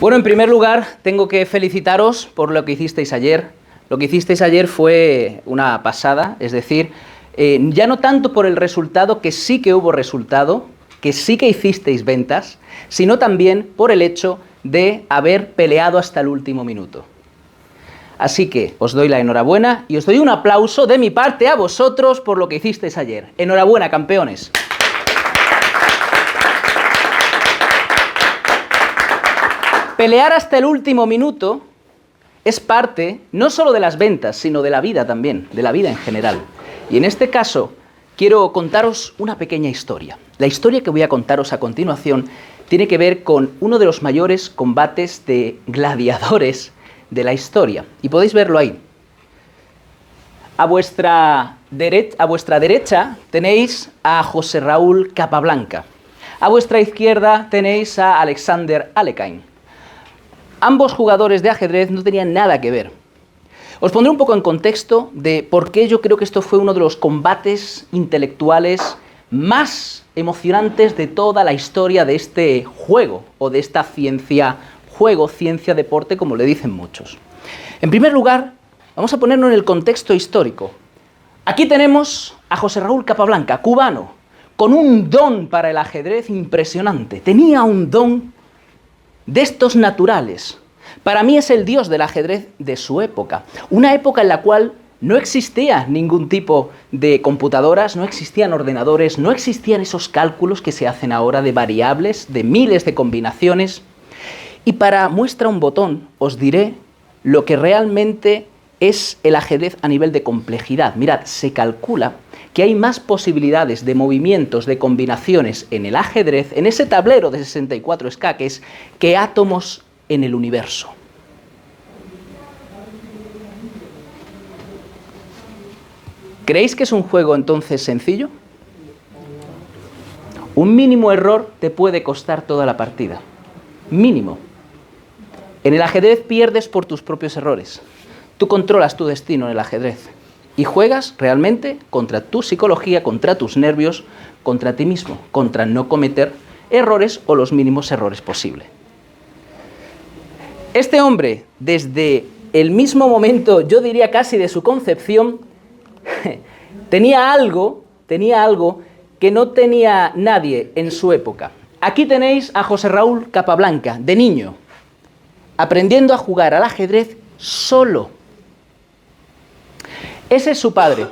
Bueno, en primer lugar, tengo que felicitaros por lo que hicisteis ayer. Lo que hicisteis ayer fue una pasada, es decir, ya no tanto por el resultado, que sí que hubo resultado, que sí que hicisteis ventas, sino también por el hecho de haber peleado hasta el último minuto. Así que os doy la enhorabuena y os doy un aplauso de mi parte a vosotros por lo que hicisteis ayer. Enhorabuena, campeones. Pelear hasta el último minuto es parte no solo de las ventas, sino de la vida también, de la vida en general. Y en este caso quiero contaros una pequeña historia. La historia que voy a contaros a continuación tiene que ver con uno de los mayores combates de gladiadores de la historia. Y podéis verlo ahí. A vuestra derecha tenéis a José Raúl Capablanca. A vuestra izquierda tenéis a Alexander Alekhine. Ambos jugadores de ajedrez no tenían nada que ver. Os pondré un poco en contexto de por qué yo creo que esto fue uno de los combates intelectuales más emocionantes de toda la historia de este juego, o de esta ciencia juego, ciencia deporte, como le dicen muchos. En primer lugar, vamos a ponernos en el contexto histórico. Aquí tenemos a José Raúl Capablanca, cubano, con un don para el ajedrez impresionante. Tenía un don de estos naturales. Para mí es el dios del ajedrez de su época. Una época en la cual no existía ningún tipo de computadoras, no existían ordenadores, no existían esos cálculos que se hacen ahora de variables, de miles de combinaciones. Y para muestra un botón os diré lo que realmente es el ajedrez a nivel de complejidad. Mirad, se calcula que hay más posibilidades de movimientos, de combinaciones en el ajedrez, en ese tablero de 64 escaques, que átomos en el universo. ¿Creéis que es un juego entonces sencillo? Un mínimo error te puede costar toda la partida. Mínimo. En el ajedrez pierdes por tus propios errores. Tú controlas tu destino en el ajedrez. Y juegas realmente contra tu psicología, contra tus nervios, contra ti mismo, contra no cometer errores o los mínimos errores posibles. Este hombre, desde el mismo momento, yo diría casi de su concepción, tenía algo que no tenía nadie en su época. Aquí tenéis a José Raúl Capablanca, de niño, aprendiendo a jugar al ajedrez solo. Ese es su padre.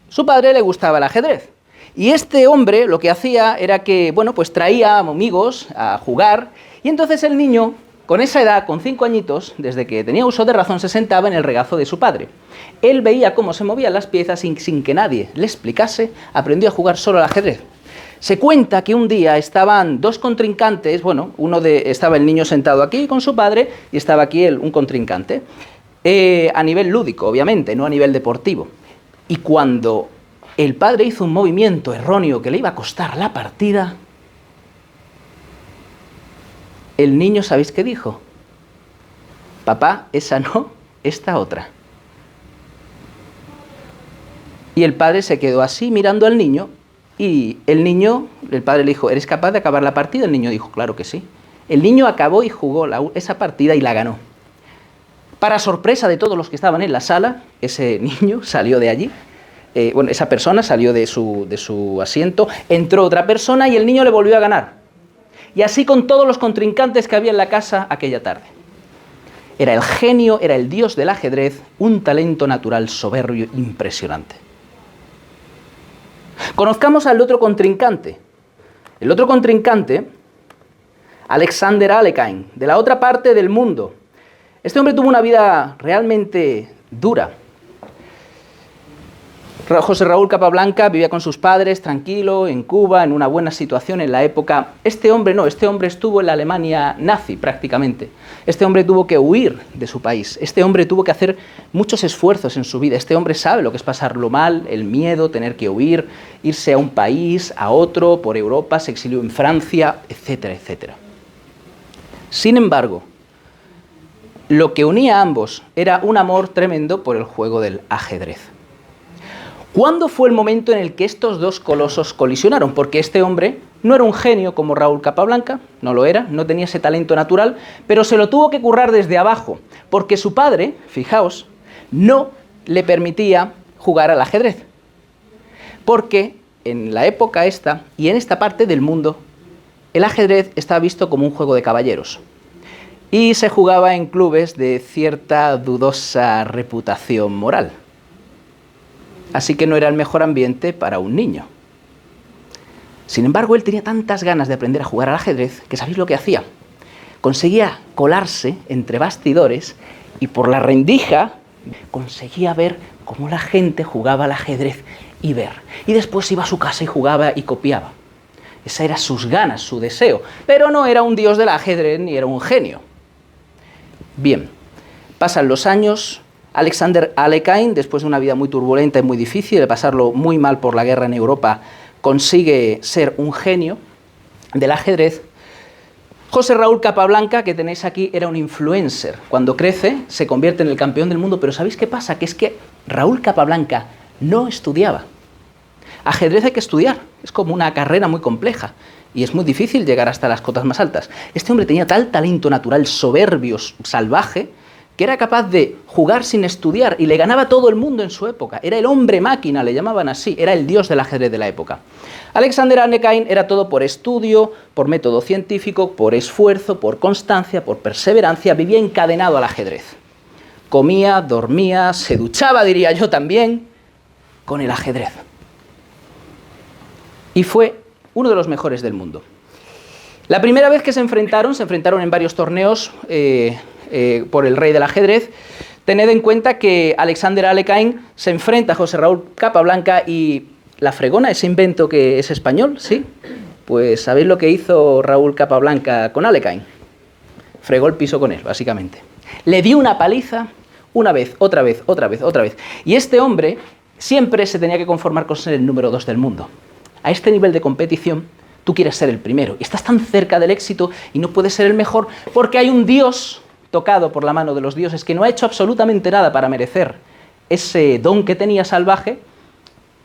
Su padre le gustaba el ajedrez. Y este hombre lo que hacía era que, bueno, pues traía amigos a jugar, y entonces el niño, con esa edad, con 5 añitos, desde que tenía uso de razón, se sentaba en el regazo de su padre. Él veía cómo se movían las piezas sin que nadie le explicase, aprendió a jugar solo al ajedrez. Se cuenta que un día estaban dos contrincantes, bueno, estaba el niño sentado aquí con su padre y estaba aquí un contrincante. A nivel lúdico, obviamente, no a nivel deportivo. Y cuando el padre hizo un movimiento erróneo que le iba a costar la partida, el niño, ¿sabéis qué dijo? Papá, esa no, esta otra. Y el padre se quedó así mirando al niño, y el padre le dijo, ¿eres capaz de acabar la partida? El niño dijo, claro que sí. El niño acabó y jugó esa partida y la ganó. Para sorpresa de todos los que estaban en la sala, ese niño salió de allí, esa persona salió de su asiento, entró otra persona y el niño le volvió a ganar. Y así con todos los contrincantes que había en la casa aquella tarde. Era el genio, era el dios del ajedrez, un talento natural soberbio impresionante. Conozcamos al otro contrincante. El otro contrincante, Alexander Alekhine, de la otra parte del mundo. Este hombre tuvo una vida realmente dura. José Raúl Capablanca vivía con sus padres, tranquilo, en Cuba, en una buena situación en la época. Este hombre no, este hombre estuvo en la Alemania nazi prácticamente. Este hombre tuvo que huir de su país. Este hombre tuvo que hacer muchos esfuerzos en su vida. Este hombre sabe lo que es pasarlo mal, el miedo, tener que huir, irse a un país, a otro, por Europa, se exilió en Francia, etcétera, etcétera. Sin embargo, lo que unía a ambos era un amor tremendo por el juego del ajedrez. ¿Cuándo fue el momento en el que estos dos colosos colisionaron? Porque este hombre No era un genio como Raúl Capablanca, no lo era, no tenía ese talento natural, pero se lo tuvo que currar desde abajo, porque su padre, fijaos, no le permitía jugar al ajedrez. Porque en la época esta, y en esta parte del mundo, el ajedrez estaba visto como un juego de caballeros. Y se jugaba en clubes de cierta dudosa reputación moral. Así que no era el mejor ambiente para un niño. Sin embargo, él tenía tantas ganas de aprender a jugar al ajedrez que ¿sabéis lo que hacía? Conseguía colarse entre bastidores y por la rendija conseguía ver cómo la gente jugaba al ajedrez y ver. Y después iba a su casa y jugaba y copiaba. Esas eran sus ganas, su deseo. Pero no era un dios del ajedrez ni era un genio. Bien, pasan los años. Alexander Alekhine, después de una vida muy turbulenta y muy difícil, de pasarlo muy mal por la guerra en Europa, consigue ser un genio del ajedrez. José Raúl Capablanca, que tenéis aquí, era un influencer. Cuando crece, se convierte en el campeón del mundo, pero ¿sabéis qué pasa? Que es que Raúl Capablanca no estudiaba. Ajedrez hay que estudiar, es como una carrera muy compleja y es muy difícil llegar hasta las cotas más altas. Este hombre tenía tal talento natural, soberbio, salvaje, que era capaz de jugar sin estudiar y le ganaba a todo el mundo en su época. Era el hombre máquina, le llamaban así, era el dios del ajedrez de la época. Alexander Alekhine era todo por estudio, por método científico, por esfuerzo, por constancia, por perseverancia, vivía encadenado al ajedrez. Comía, dormía, se duchaba, diría yo también, con el ajedrez. Y fue uno de los mejores del mundo. La primera vez que se enfrentaron en varios torneos por el rey del ajedrez. Tened en cuenta que Alexander Alekhine se enfrenta a José Raúl Capablanca y la fregona, ese invento que es español, ¿sí? Pues ¿sabéis lo que hizo Raúl Capablanca con Alekhine? Fregó el piso con él, básicamente. Le dio una paliza una vez, otra vez, otra vez, otra vez. Y este hombre siempre se tenía que conformar con ser el número 2 del mundo. A este nivel de competición, tú quieres ser el primero. Y estás tan cerca del éxito y no puedes ser el mejor porque hay un dios tocado por la mano de los dioses que no ha hecho absolutamente nada para merecer ese don que tenía salvaje,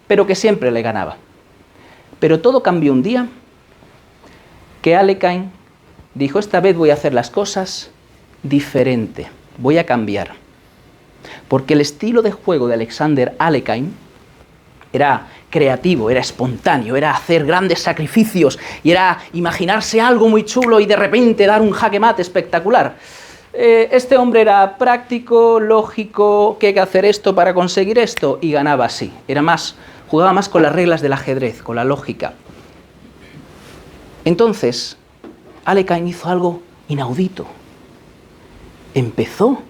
pero que siempre le ganaba. Pero todo cambió un día que Alekhine dijo: esta vez voy a hacer las cosas diferente, voy a cambiar. Porque el estilo de juego de Alexander Alekhine era creativo, era espontáneo, era hacer grandes sacrificios y era imaginarse algo muy chulo y de repente dar un jaque mate espectacular. Este hombre era práctico, lógico, que hay que hacer esto para conseguir esto, y ganaba así. Jugaba más con las reglas del ajedrez, con la lógica. Entonces, Alekhine hizo algo inaudito. Empezó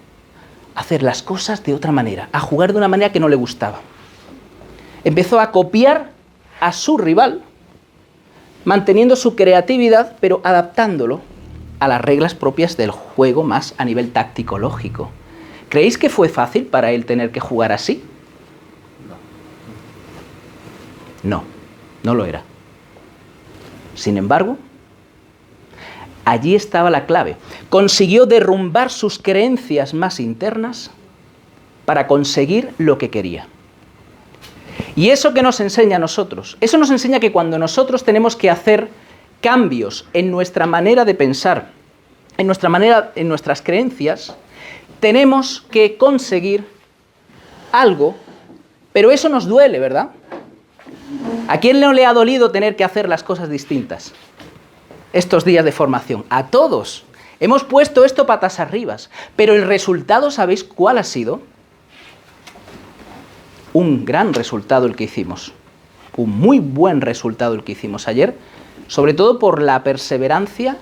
a hacer las cosas de otra manera, a jugar de una manera que no le gustaba. Empezó a copiar a su rival, manteniendo su creatividad, pero adaptándolo a las reglas propias del juego más a nivel táctico-lógico. ¿Creéis que fue fácil para él tener que jugar así? No, no lo era. Sin embargo, allí estaba la clave. Consiguió derrumbar sus creencias más internas para conseguir lo que quería. ¿Y eso qué nos enseña a nosotros? Eso nos enseña que cuando nosotros tenemos que hacer cambios en nuestra manera de pensar, en nuestras creencias, tenemos que conseguir algo, pero eso nos duele, ¿verdad? ¿A quién no le ha dolido tener que hacer las cosas distintas estos días de formación? A todos. Hemos puesto esto patas arriba, pero el resultado, ¿sabéis cuál ha sido? Un gran resultado el que hicimos, un muy buen resultado el que hicimos ayer, sobre todo por la perseverancia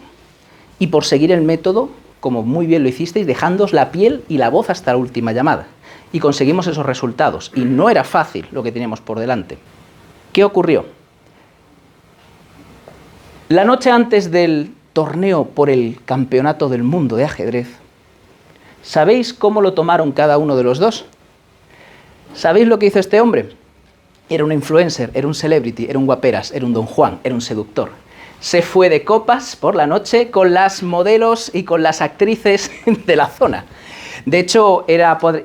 y por seguir el método, como muy bien lo hicisteis, dejándoos la piel y la voz hasta la última llamada. Y conseguimos esos resultados, y no era fácil lo que teníamos por delante. ¿Qué ocurrió? La noche antes del torneo por el campeonato del mundo de ajedrez, ¿sabéis cómo lo tomaron cada uno de los dos? ¿Sabéis lo que hizo este hombre? Era un influencer, era un celebrity, era un guaperas, era un don Juan, era un seductor. Se fue de copas por la noche con las modelos y con las actrices de la zona. De hecho,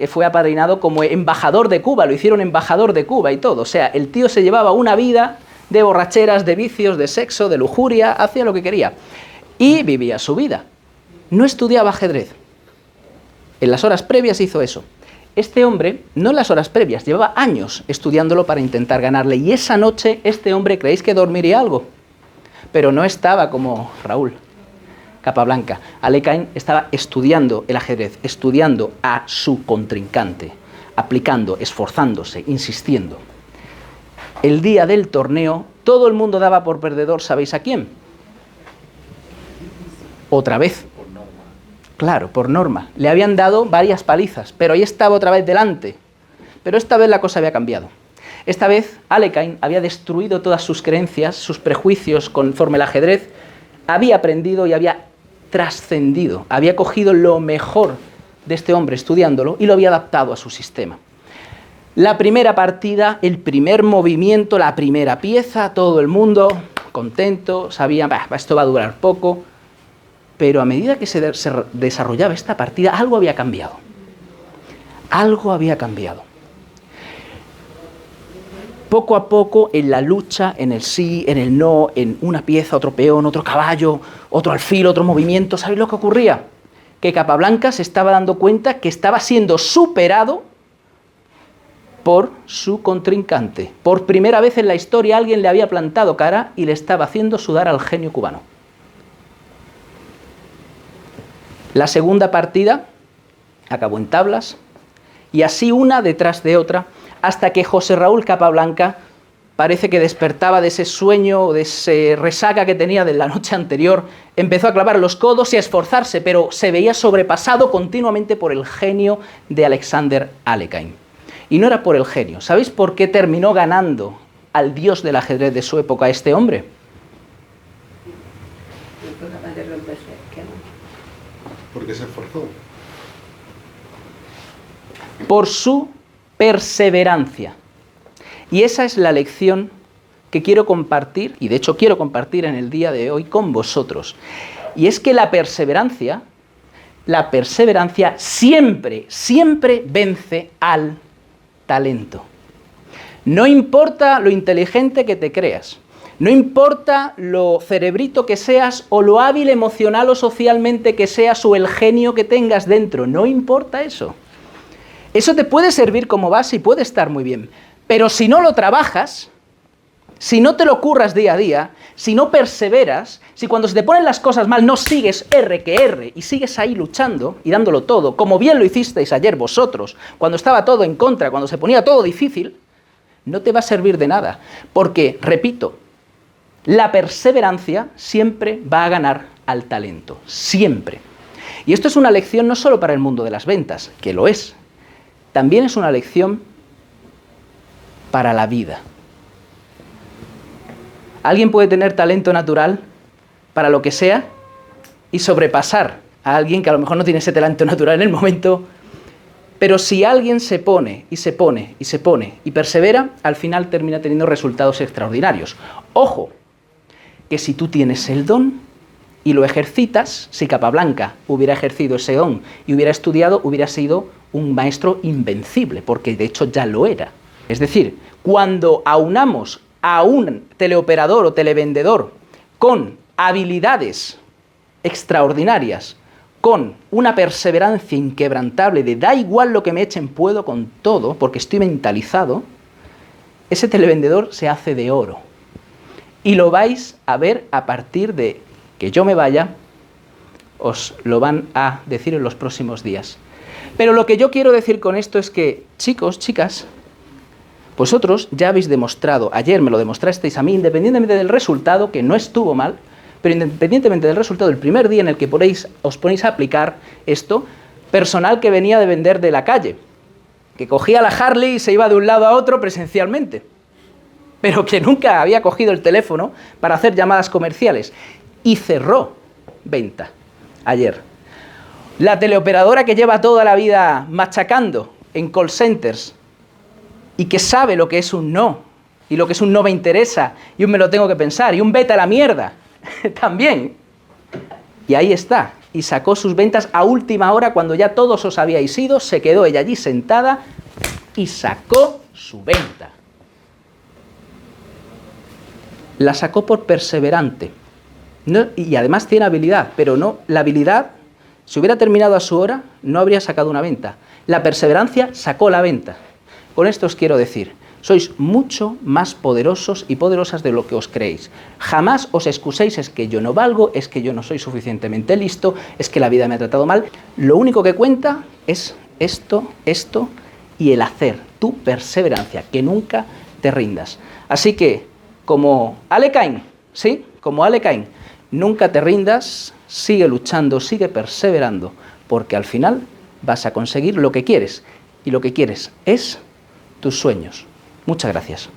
fue apadrinado como embajador de Cuba, lo hicieron embajador de Cuba y todo. O sea, el tío se llevaba una vida de borracheras, de vicios, de sexo, de lujuria, hacía lo que quería. Y vivía su vida. No estudiaba ajedrez. En las horas previas hizo eso. Este hombre, no en las horas previas, llevaba años estudiándolo para intentar ganarle. Y esa noche, este hombre, ¿creéis que dormiría algo? Pero no estaba como Raúl Capablanca. Alekhine estaba estudiando el ajedrez, estudiando a su contrincante, aplicando, esforzándose, insistiendo. El día del torneo, todo el mundo daba por perdedor, ¿sabéis a quién? Otra vez. Claro, por norma. Le habían dado varias palizas, pero ahí estaba otra vez delante. Pero esta vez la cosa había cambiado. Esta vez Alekhine había destruido todas sus creencias, sus prejuicios conforme al ajedrez, había aprendido y había trascendido, había cogido lo mejor de este hombre estudiándolo y lo había adaptado a su sistema. La primera partida, el primer movimiento, la primera pieza, todo el mundo contento, sabía, esto va a durar poco, pero a medida que se desarrollaba esta partida, algo había cambiado. Algo había cambiado. Poco a poco, en la lucha, en el sí, en el no, en una pieza, otro peón, otro caballo, otro alfil, otro movimiento, ¿sabéis lo que ocurría? Que Capablanca se estaba dando cuenta que estaba siendo superado por su contrincante. Por primera vez en la historia alguien le había plantado cara y le estaba haciendo sudar al genio cubano. La segunda partida acabó en tablas, y así una detrás de otra, hasta que José Raúl Capablanca parece que despertaba de ese sueño, de ese resaca que tenía de la noche anterior, empezó a clavar los codos y a esforzarse, pero se veía sobrepasado continuamente por el genio de Alexander Alekhine. Y no era por el genio. ¿Sabéis por qué terminó ganando al dios del ajedrez de su época este hombre? Porque se esforzó. Por su perseverancia. Y esa es la lección que quiero compartir, y de hecho quiero compartir en el día de hoy con vosotros. Y es que la perseverancia siempre, siempre vence al talento. No importa lo inteligente que te creas, no importa lo cerebrito que seas o lo hábil emocional o socialmente que seas o el genio que tengas dentro, no importa eso. Eso te puede servir como base y puede estar muy bien, pero si no lo trabajas, si no te lo curras día a día, si no perseveras, si cuando se te ponen las cosas mal no sigues R que R y sigues ahí luchando y dándolo todo, como bien lo hicisteis ayer vosotros, cuando estaba todo en contra, cuando se ponía todo difícil, no te va a servir de nada, porque, repito, la perseverancia siempre va a ganar al talento, siempre. Y esto es una lección no solo para el mundo de las ventas, que lo es, también es una lección para la vida. Alguien puede tener talento natural para lo que sea y sobrepasar a alguien que a lo mejor no tiene ese talento natural en el momento, pero si alguien se pone y se pone y se pone y persevera, al final termina teniendo resultados extraordinarios. Ojo, que si tú tienes el don y lo ejercitas, si Capablanca hubiera ejercido ese don y hubiera estudiado, hubiera sido un maestro invencible, porque de hecho ya lo era. Es decir, cuando aunamos a un teleoperador o televendedor con habilidades extraordinarias, con una perseverancia inquebrantable de da igual lo que me echen, puedo con todo, porque estoy mentalizado, ese televendedor se hace de oro. Y lo vais a ver a partir de que yo me vaya, os lo van a decir en los próximos días. Pero lo que yo quiero decir con esto es que, chicos, chicas, vosotros ya habéis demostrado, ayer me lo demostrasteis a mí, independientemente del resultado, que no estuvo mal, pero independientemente del resultado, el primer día en el que os ponéis a aplicar esto, personal que venía de vender de la calle, que cogía la Harley y se iba de un lado a otro presencialmente, pero que nunca había cogido el teléfono para hacer llamadas comerciales, y cerró venta ayer. La teleoperadora que lleva toda la vida machacando en call centers y que sabe lo que es un no, y lo que es un no me interesa, y un me lo tengo que pensar, y un vete a la mierda, también. Y ahí está, y sacó sus ventas a última hora cuando ya todos os habíais ido, se quedó ella allí sentada y sacó su venta. la sacó por perseverante. No, y además tiene habilidad, pero no, la habilidad, si hubiera terminado a su hora, no habría sacado una venta. La perseverancia sacó la venta. Con esto os quiero decir, sois mucho más poderosos y poderosas de lo que os creéis. Jamás os excuséis, es que yo no valgo, es que yo no soy suficientemente listo, es que la vida me ha tratado mal. Lo único que cuenta es esto y el hacer, tu perseverancia, que nunca te rindas. Así que, como Ale Cain, ¿sí? Como Ale Cain, nunca te rindas, sigue luchando, sigue perseverando, porque al final vas a conseguir lo que quieres, y lo que quieres es tus sueños. Muchas gracias.